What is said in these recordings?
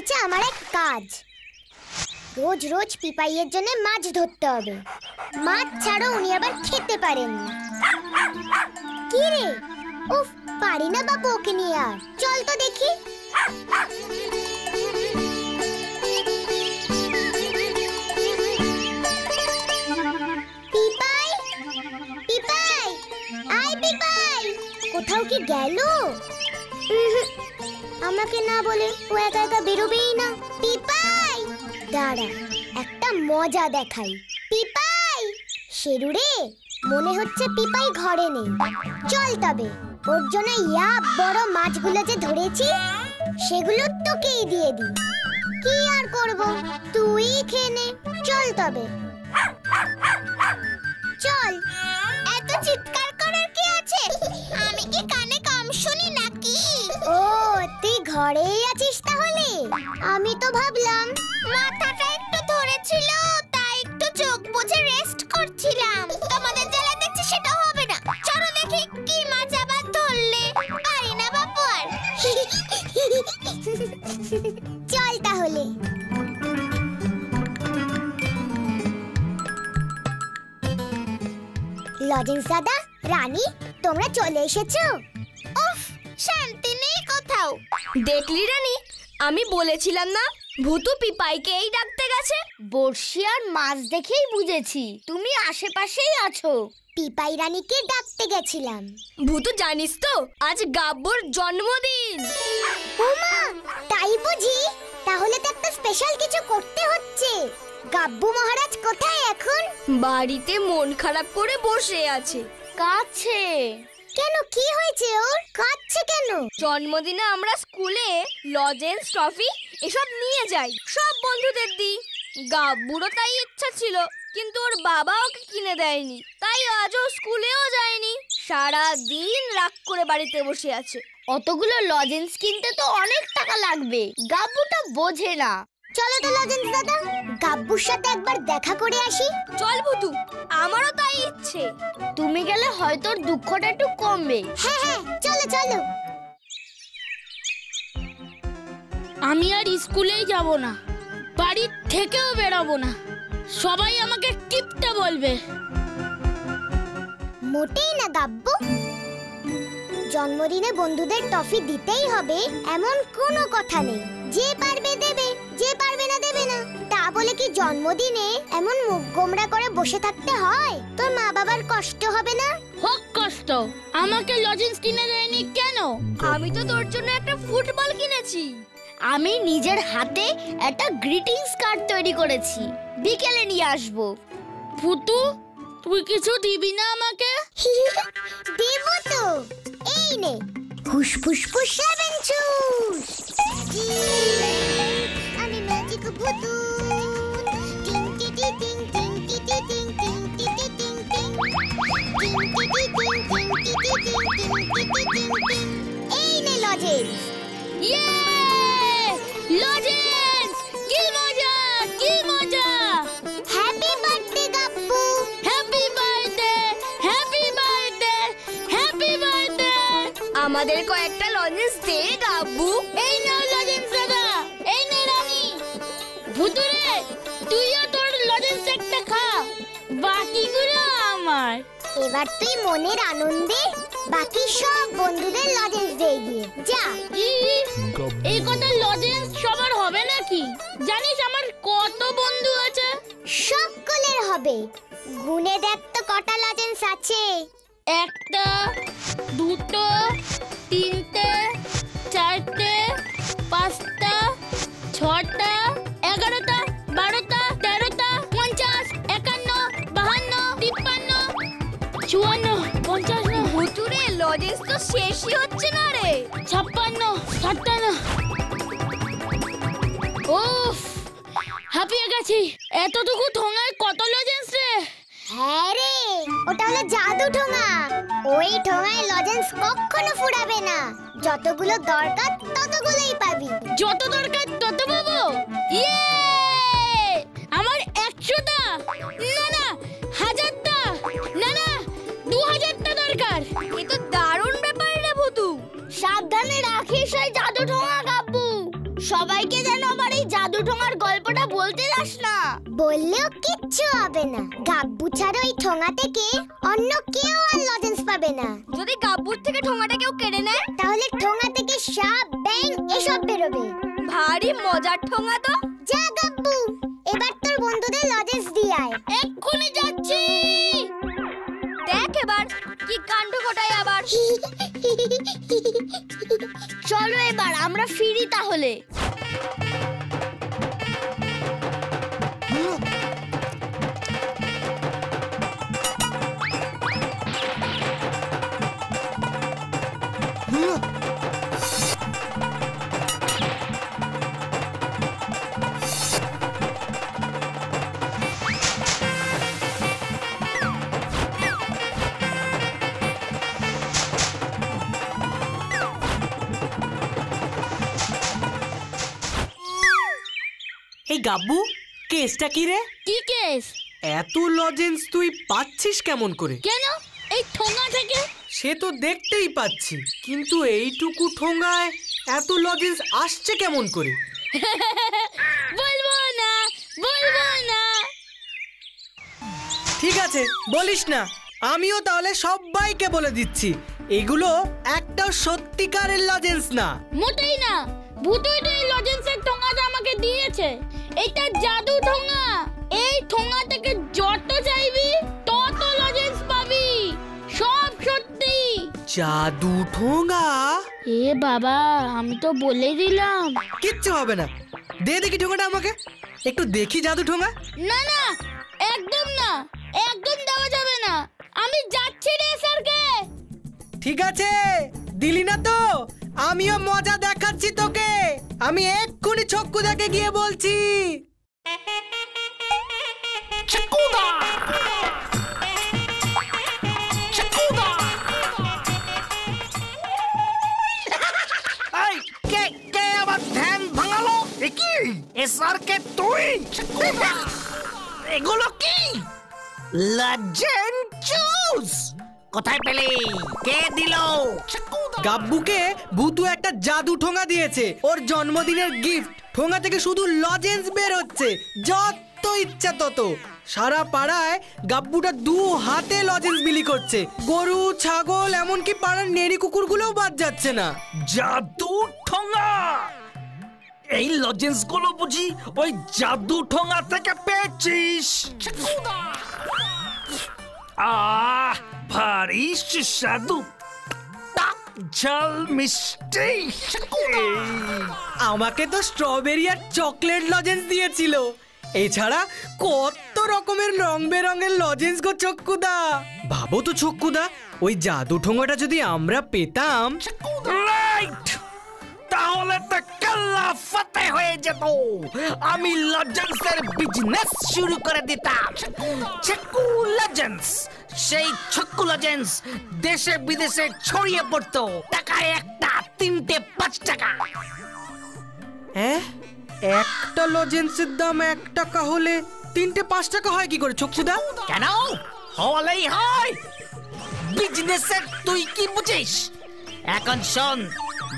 হয়েছে আমার এক কাজ। রোজ রোজ পিপাইয়ের জন্য মাছ ধরতে হবে। মাছ ছাড়া উনি আবার খেতে পারেন না। কি রে, উফ, পারি না বাপু ওকে নিয়ে আর। চল তো দেখি। পিপাই, পিপাই, আয় পিপাই। কোথাও কি গেল? আমাকে না বলে ও একা একা বেরোবেই না। পিপাই, দাঁড়া, একটা মজা দেখাই। পিপাই, শেরু রে, মনে হচ্ছে পিপাই ঘরে নেই। চল তবে ওর জন্য ইয়া বড় মাছগুলো যে ধরেছি সেগুলো তোকেই দিয়ে দিই। কি আর করব, তুই খেয়ে নে। চল তবে, চল। এত চিৎকার করার কি আছে? আমি কি কানে কম শুনি নাকি? ও, তুই ঘরেই আছিস তাহলে? আমি তো ভাবলাম মাথাটা একটু ধরেছিল, তাই একটু চোখ বুজে রেস্ট করছিলাম। তোমাদের জ্বালা দেখছি সেটা হবে না। চলো দেখি কি মাছ আবার ধরলে। পারি না বাপু আর। চল তাহলে। লজেন্স দাদা, রানী, তোমরা চলে এসেছো? উফ, শান্তি নেই কোথাও। দেখলি রানী, আমি বলেছিলাম না ভূতু পিপাইকে এই ডাকতে গেছে। বর্ষি আর মাছ দেখেই বুঝেছি তুমি আশেপাশেই আছো। পিপাই রানীকে ডাকতে গেছিলাম। ভূতু, জানিস তো আজ গাব্বুর জন্মদিন। ওমা, তাই বুঝি? তাহলে তো একটা স্পেশাল কিছু করতে হচ্ছে। গাব্বু মহারাজ কোথায় এখন? বাড়িতে মন খারাপ করে বসে আছে। কাছে কেন, কি হয়েছে ওর? কাঁদছে কেন? জন্মদিনে আমরা স্কুলে লজেন্স, ট্রফি এসব নিয়ে যাই, সব বন্ধুদের দিই। গাব্বুরও তাই ইচ্ছা ছিল, কিন্তু ওর বাবা ওকে কিনে দেয়নি, তাই আজও স্কুলেও যায়নি। সারা দিন রাগ করে বাড়িতে বসে আছে। অতগুলো লজেন্স কিনতে তো অনেক টাকা লাগবে, গাব্বুটা বোঝে না। চলো তো লজেন্স দাদা, গাব্বুর সাথে একবার দেখা করে আসি। চল ভূতু, আমারও তাই ইচ্ছে। তুমি গেলে হয়তো ওর দুঃখটা একটু কমবে। হ্যাঁ হ্যাঁ, চলো চলো। আমি আর স্কুলেই যাব না, বাড়ির থেকেও বেরোবো না। সবাই আমাকে কিপটা বলবে। মোটেই না গাব্বু, জন্মদিনে বন্ধুদের টফি দিতেই হবে এমন কোনো কথা নেই। যে পারবে দেবে, যে পারবে না দেবে না। তা বলে কি জন্মদিনে এমন মুখ গোমড়া করে বসে থাকতে হয়? তোর মা বাবার কষ্ট হবে না? হোক কষ্ট, আমাকে লজেন্স কিনে দেয়নি কেন? আমি তো তোর জন্য একটা ফুটবল কিনেছি। আমি নিজের হাতে একটা গ্রিটিংস কার্ড তৈরি করেছি, বিকেলে নিয়ে আসবো। ভূতু, তুই কিছু দিবি না আমাকে? দেব তো, এই নে। হুস ফুস ফুস সেভেন চুস। আমি ম্যাজিক ভূতু। টিং টি টি টিং টিং টি টি টিং টিং টি টি টিং টিং। টিং টি টি টিং টিং টি টি টিং টিং টি টি টিং টিং। এই নে লজেন্স। ইয়ে! লজেন্স! কি মজা, কি মজা! Happy birthday Gabbu. Happy birthday, happy birthday, happy birthday! আমাদের কয়েকটা লজেন্স দে গাব্বু। এই নাও লজেন্স দাদা, এই নে রানী। ভূতুরে, তুইও তোর লজেন্স একটা খা, বাকিগুলো আমার। এবার তুই মনের আনন্দে বাকি সব বন্ধুদের লজেন্স দিয়ে গিয়ে যা। এই কথা লজেন্স সবার হবে নাকি? জানিস আমার কত বন্ধু আছে? সকলের হবে। গুনে দেখ তো কটা লজেন্স আছে। একটা, দুটো, তিনটে, চারটে, পাঁচটা, ছটা, 11টা, 12টা, 13টা, 50, 51, 52, 53, 54, 55। ভূতুরে, লজেন্স তো শেষই হচ্ছে না রে। 56, 57। উফ, হাঁপিয়ে গেছি। এতটুকু ঠোঙায় কত লজেন্স রে? হ্যাঁ রে, ওটা হলো জাদু ঠোঙা। ওই ঠোঙায় লজেন্স কখনো ফুরাবে না। যতগুলো দরকার ততগুলোই পাবি। যত দরকার তত পাবো? ইয়ে! আমার 100টা, না না 1000টা, না না 2000টা দরকার। এ তো দারুণ ব্যাপার রে ভূতু। সাবধানে রাখিস সেই জাদু ঠোঙা গাব্বু, সবাইকে যেন আবার বলতে যাস না। বললেও কিচ্ছু হবে না। গাব্বু ছাড়া ওই ঠোঙা থেকে অন্য কেউ আর লজেন্স পাবে না। যদি গাব্বুর থেকে ঠোঙাটা কেউ কেড়ে নেয় তাহলে ঠোঙা থেকে সাপ, ব্যাঙ এসব বেরোবে। ভারী মজার ঠোঙা তো। যা গাব্বু, এবার তোর বন্ধুদের লজেন্স দিয়ে আয়। এক্ষুনি যাচ্ছি। দেখ এবার কি কাণ্ড ঘটায় আবার। চলো এবার আমরা ফিরি তাহলে। এই গাব্বু, কেসটা কি রে? কি কেস? এত লজেন্স তুই পাচ্ছিস কেমন করে? কেন? এই ঠোঙা থেকে। সে তো দেখতেই পাচ্ছি, কিন্তু এইটুকু ঠোঙায় এত লজেন্স আসছে কেমন করে? বলবো না, বলবো না। ঠিক আছে, বলিস না। আমিও তাহলে সবাইকে বলে দিচ্ছি, এগুলো একটাও সত্যিকারের লজেন্স না। মোটেই না। ভূতুই তো এই লজেন্সের ঠোঙাটা আমাকে দিয়েছে। এটা জাদু ঠোঙা। এই ঠোঙা থেকে যত চাইবি তত লজেন্স পাবি। সব সত্যি। জাদু ঠোঙা? এ বাবা, আমি তো বলে দিলাম। কিচ্ছু হবে না, দে দেখি ঠোঙাটা আমাকে। একটু দেখি জাদু ঠোঙা। না না, একদম না, একদম দেওয়া যাবে না। আমি যাচ্ছি রে স্যারকে। ঠিক আছে, দিলি না তো? আমিও মজা দেখাচ্ছি তোকে। আমি এক্ষুনি ছক্কুদাকে গিয়ে বলছি। কে আবার ধ্যান ভাঙালো? কি এসআর কে তুই? এগুলো কি? লেজেন্ড জুস কোথায় পেলি? কে দিল? গাব্বুকে ভূতু একটা জাদু ঠোঙা দিয়েছে, ওর জন্মদিনের গিফট। ঠোঙা থেকে শুধু লজেন্স বের হচ্ছে, যত ইচ্ছা তত। সারা পাড়ায় গাব্বুটা 2 হাতে লজেন্স বিলি করছে। গরু, ছাগল, এমনকি পাড়ার নেড়ি কুকুরগুলোও বাদ যাচ্ছে না। জাদু ঠোঙা? এই লজেন্স গুলো বুঝি ওই জাদু ঠোঙা থেকে পেয়েছিস? ভারী সুস্বাদু, ঝাল মিষ্টি। আমাকে তো স্ট্রবেরি আর চকলেট লজেন্স দিয়েছিল। এছাড়া কত রকমের রং বেরঙের লজেন্স গো চক্কুদা। ভাবো তো চক্কুদা, ওই জাদু ঠোঙাটা যদি আমরা পেতাম। রাইট, তাহলে তো কাল্লা ফাতে হয়ে যেত। আমি লজেন্সের বিজনেস শুরু করে দিতাম। ছক্কু লজেন্স, সেই ছক্কু লজেন্স দেশে বিদেশে ছড়িয়ে পড়তো। টাকায় একটা, 3টে 5 টাকা। হ্যাঁ, একটা লজেন্সের দাম 1 টাকা হলে 3টে 5 টাকা হয় কি করে চক্কুদা? কেন হলেই হয়? বিজনেসের তুই কি বুঝিস? এখন শোন,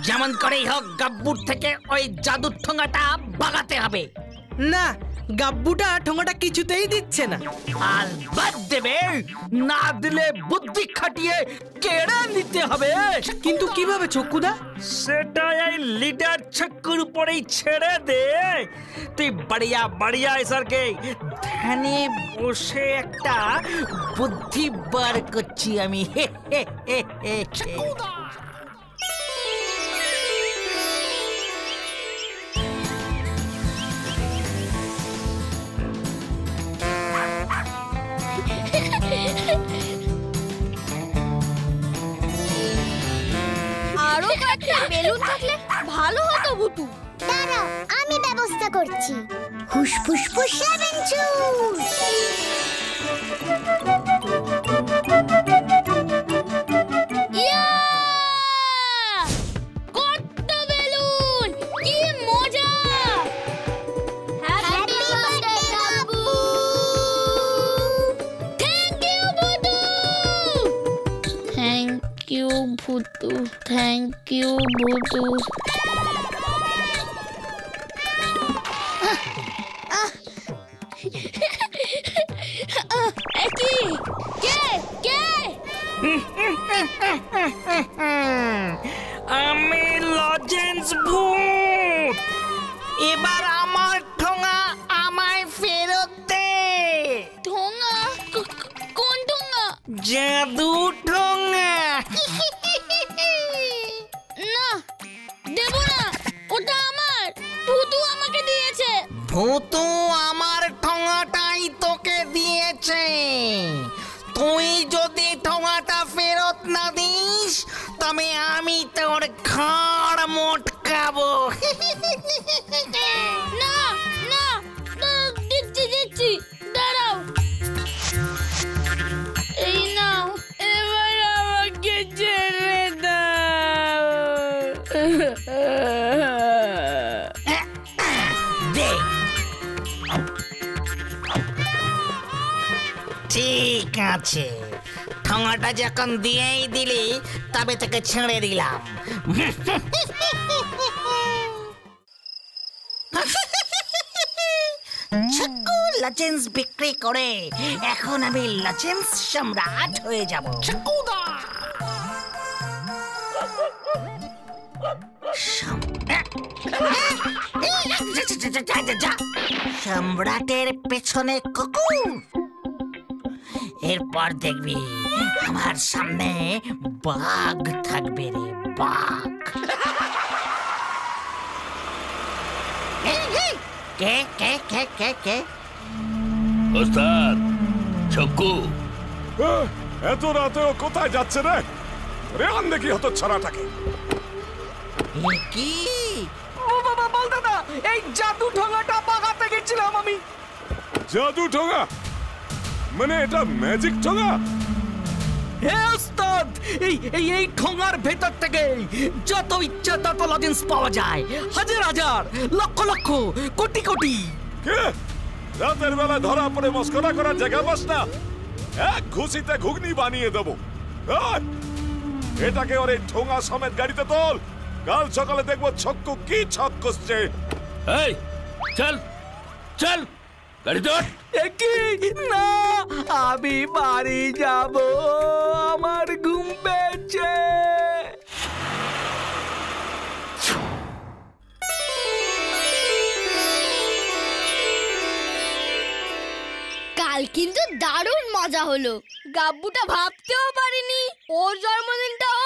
যেমন করেই হোক গাব্বুর থেকে ওই জাদুর ঠোঙাটা বাগাতে হবে। না, গাব্বুটা ঠোঙাটা কিছুতেই দিচ্ছে না। আর বাদ দেবে না, দিলে বুদ্ধি খাটিয়ে কেড়ে নিতে হবে। কিন্তু কিভাবে চক্কুদা? সেটা এই লিডার ছক্কুর উপরেই ছেড়ে দে। তুই বাড়িয়া বাড়িয়া এসারকে ধ্যানে বসে একটা বুদ্ধি বার করছি আমি। হে হে হে হে হে। আরো কয়েকটা বেলুন থাকলে ভালো হতো ভূতু। দাঁড়াও, আমি ব্যবস্থা করছি। হুস ফুস ফুস লেমন জুস। ইয়া! কত বেলুন! কি মজা! Happy birthday Gabbu. Thank you Bhutu! Thank you Bhutu, thank you Bhutu. আমি লজেন্স ভূত। এবার আমার ঠোঙা আমায় ফেরত দে। ঠোঙা? কোন ঠোঙা? জাদু ঠোঙা। না, দেব না, ওটা আমার। ভূতু আমাকে দিয়েছে। ভূতু আমার ঠোঙাটাই তোকে দিয়েছে। তুই যদি ঠোঙাটা ফেরত না দিস তবে আমি তোর ঘাড় মোটকাবো। না না, দিচ্ছি দিচ্ছি, দাঁড়াও। এই নাও, এবার আমাকে ছেড়ে দাও। দে। ঠিক আছে, ঠোঙাটা যখন দিয়েই দিলি তবে তোকে ছেড়ে দিলাম। ছক্কু লজেন্স বিক্রি করে এখন আমি লজেন্স সম্রাট হয়ে যাব। ছক্কুদা সম্রাটের পেছনে কুকুর। এরপর দেখবি আমার সামনে বাঘ থাকবে রে, বাঘ। কে কে কে কে কে? ওস্তাদ ছক্কু, এত রাতেও কোথায় যাচ্ছে রে? রেহান দেখি হতো ছাড়াটাকে। কি বাবা বল দাদা, এই জাদু ঠোঙাটা বাগাতে গেছিলাম আমি। জাদু ঠোঙা মানে এটা ম্যাজিক ঠোঙা? হে ওস্তাদ, এই ঠোঙার ভেতর থেকে যত ইচ্ছা তত লজেন্স পাওয়া যায়। হাজার হাজার, লক্ষ লক্ষ, কোটি কোটি। কে রাতের বেলা ধরা পড়ে মস্করা করার জায়গা পাস না? এক ঘুষিতে ঘুগনি বানিয়ে দেবো। এই, এটাকে ওর এই ঠোঙা সমেত গাড়িতে তোল। কাল সকালে দেখবো ছক্কু কি ছক কষছে। এই চল চল, গাড়ি তোর। কি না, আমি বাড়ি যাব, আমার ঘুম পেয়েছে। কাল কিন্তু দারুণ মজা হলো। গাব্বুটা ভাবতেও পারিনি ওর জন্মদিনটাও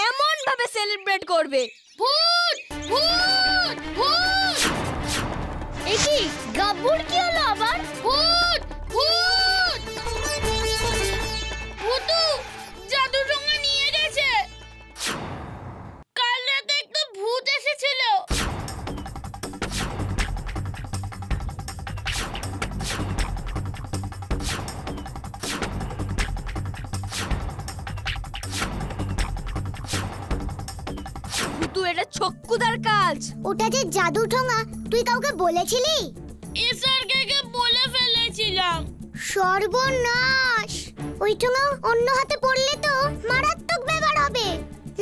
এমন ভাবে সেলিব্রেট করবে। ভূত ভূত ভূত! এ কি গাব্বুর কি হলো আবার? ভূত ভূত! ভূতু জাদু ঠোঙা নিয়ে গেছে। কাল রাতে একটা ভূত এসেছিল। ভূতু, এটা ছক্কুদার কাজ। ওটা যে জাদু ঠোঙা, তুই কাউকে বলেছিলি? এসআরকে বলে ফেলেছিলাম। সর্বনাশ! ওই ঠোঙা অন্য হাতে পড়লে তো মারাত্মক ব্যাপার হবে।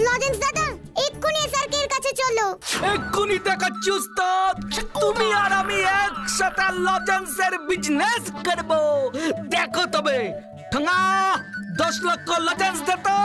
লজেন্স দাদা, এক্ষুনি এসআরকে এর কাছে চলো। এক্ষুনি দেখাচ্ছি উস্তাদ, তুমি আর আমি একসাথে লজেন্সের বিজনেস করব। দেখো তবে ঠোঙা 10 লক্ষ লজেন্স দে তো।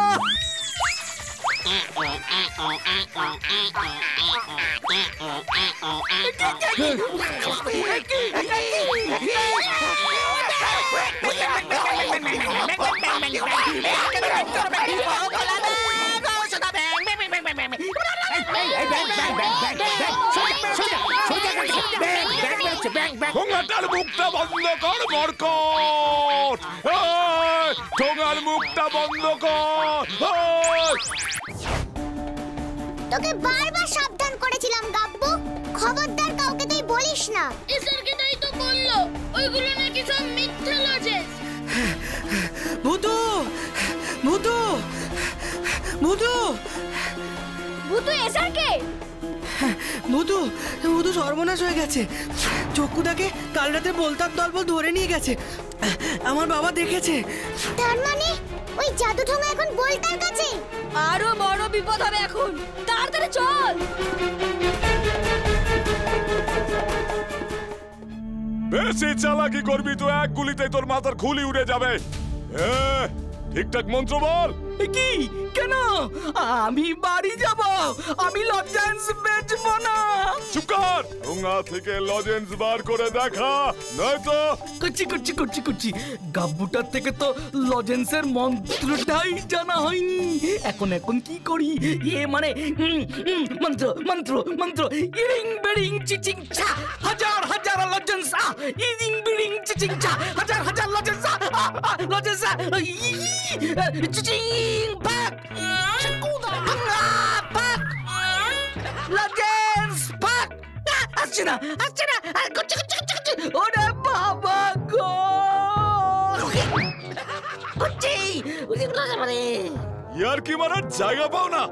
ঠোঙাটার মুখটা বন্ধ কর বরকত। এই, ঠোঙার মুখটা বন্ধ কর। এই! তোকে বারবার সাবধান করেছিলাম গাব্বু, খবরদার কাউকে তুই বলিস না। এসআরকে তাই তো বললো, ওইগুলো নাকি সব মিথ্যে লজেন্স। ভূতু ভূতু ভূতু ভূতু এসআরকে ভূতু ভূতু সর্বনাশ হয়ে গেছে। চক্ষুদাকে কাল রাতে বলতাম দলবল ধরে নিয়ে গেছে, আমার বাবা দেখেছে। তার মানে ওই জাদু ঠোঙা এখন বলতার কাছে। আরো বড় বিপদ হবে এখন, তাড়াতাড়ি চল। বেশি চালাকি করবি তো এক গুলিতে তোর মাথার খুলি উড়ে যাবে। ঠিকঠাক মন্ত্র বল। কি কে আমি বাড়ি যাব, আমি লজেন্স বেচবো না। চুপ কর, ঠোঙা থেকে লজেন্স বার করে দেখা, নয়তো করছি। গাব্বুটার থেকে তো লজেন্সের মন্ত্রটাই জানা হয়নি। এখন কি করি? মানে মন্ত্র ইরিং বিরিং চিচিং চা, হাজার লজেন্স, ইরিং বিরিং চিচিং চা, হাজার লজেন্স, লজেন্স চিচিং পাক, পাক লজেন্স পাক। আসছে না, ওরে বাবা গো, ইয়ার কি মারার জায়গা পাও না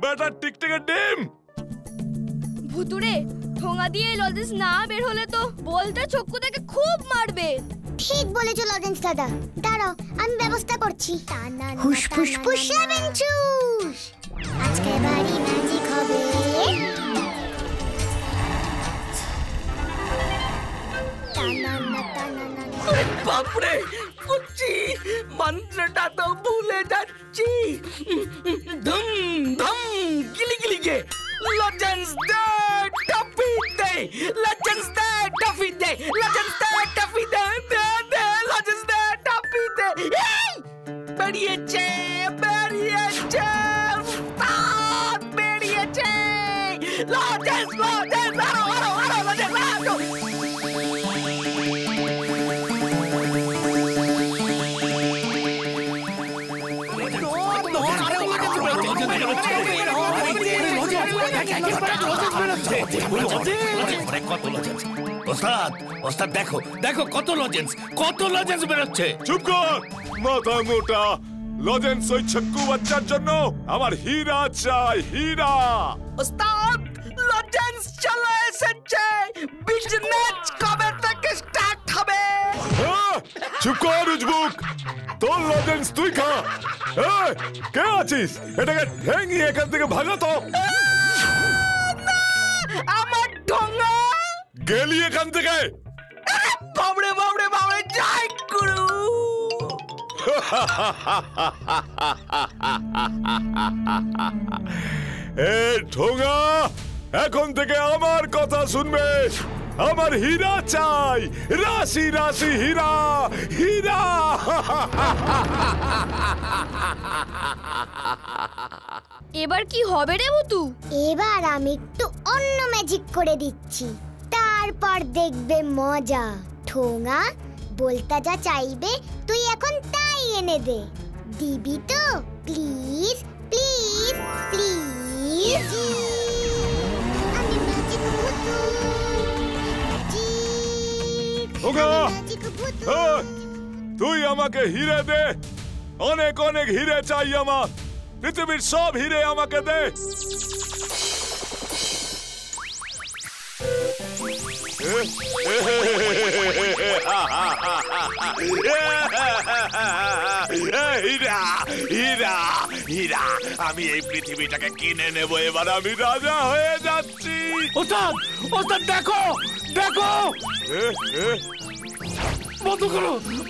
বেটা টিকটিকে ডিম। ভুতুরে, ঠোঙা দিয়ে লজেন্স না বের হলে তো বলতে চক্কু থেকে খুব মারবে। ঠিক বলেছো লজেন্স দাদা, দাঁড়াও আমি ব্যবস্থা করছি। হুশ ফুস ফুস লেমন জুস, আজকে বাড়ি ম্যাজিক হবে। বাপরে, কুচি মন্ত্রটা তো ভুলে যাচ্ছি। ধম ধম গিলি গে, লজেন্স দে টফি দে, লজেন্স দে টফি দে, লজেন্স দে টফি দে, দে লজেন্স দে টফি দে। বেরিয়েছে উস্তাদ, বেরিয়েছে লজেন্স, আরো লজেন্স। ওস্তাদ দেখো কত লজেন্স বেরোচ্ছে। চুপ কর মাথা মোটা, লজেন্স ওই ছক্কু বাচ্চার জন্য। আমার হীরা চাই, হীরা। ওস্তাদ, লজেন্স চলে এসেছে, বিজনেস কবে থেকে স্টার্ট হবে? চুপ কর উজবুক, তোর লজেন্স তুই খা। কে আছিস? এটাকে ভেঙে এখান থেকে ভাগা তো। আমার ঠোঙা গেলি এখান থেকে। বাবরে যাই গুরু। এ ঠোঙা, এখন থেকে আমার কথা শুনবে। আমার হীরা চাই, রাশি হীরা। এবার কি হবে রে ভুতু? এবার আমি একটু অন্য ম্যাজিক করে দিচ্ছি, তারপর দেখবে মজা। ঠোঙা, বলতা যা চাইবে তুই এখন তাই এনে দে। দিবি তো? Please please please. আমি ম্যাজিক ভুতু, ঠোঙা, তুই আমাকে হিরে দে। অনেক হিরে চাই আমার। পৃথিবীর সব হিরে আমাকে দে। হীরা, আমি এই পৃথিবীটাকে কিনে নেব। এবার আমি রাজা হয়ে যাচ্ছি। ওস্তাদ দেখো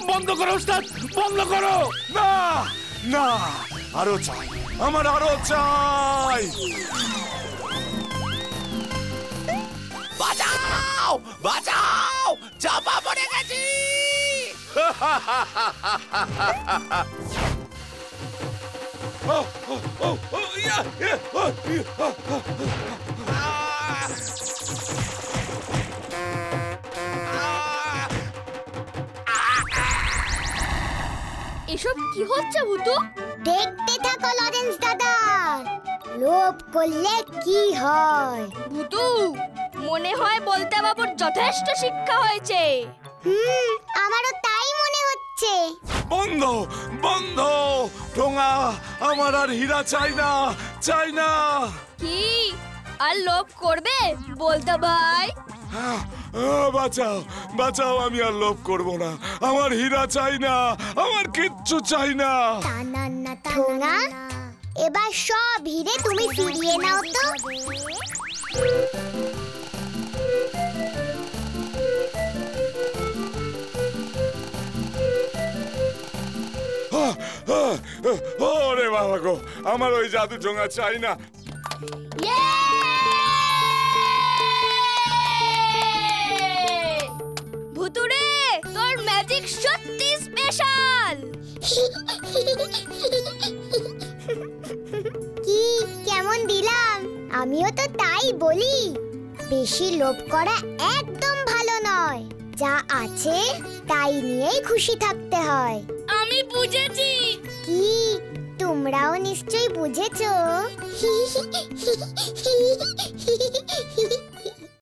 বন্ধ করো ওস্তাদ, বন্ধ করো। না, আরো চাই, আমার আরো চাই। বাঁচাও, চাপা পড়ে গেছি। এসব কি হচ্ছে ভুতু? দেখতে থাকো লজেন্স দাদা, লোভ করলে কি হয়। ভুতু, মনে হয় বলতে বাবুর যথেষ্ট শিক্ষা হয়েছে। আমারও তাই মনে হচ্ছে। বন্ধ ঠোঙা, আমার আর হীরা চাই না। কি আর লোভ করবে বলতে ভাই? বাঁচাও, আমি আর লোভ করব না। আমার হীরা চাই না, আমার কিচ্ছু চাই না। ঠোঙা, এবার সব হিরে তুমি ফিরিয়ে নাও তো। ওরে বাবা গো, আমার ওই জাদু ঠোঙা চাই না। ভুতুরে, তোর ম্যাজিক সত্যি স্পেশাল। কি কেমন দিলাম? আমিও তো তাই বলি, বেশি লোভ করা একদম ভালো নয়। যা আছে তাই নিয়েই খুশি থাকতে হয়। আমি বুঝেছি। কি তোমরাও নিশ্চয়ই বুঝেছো?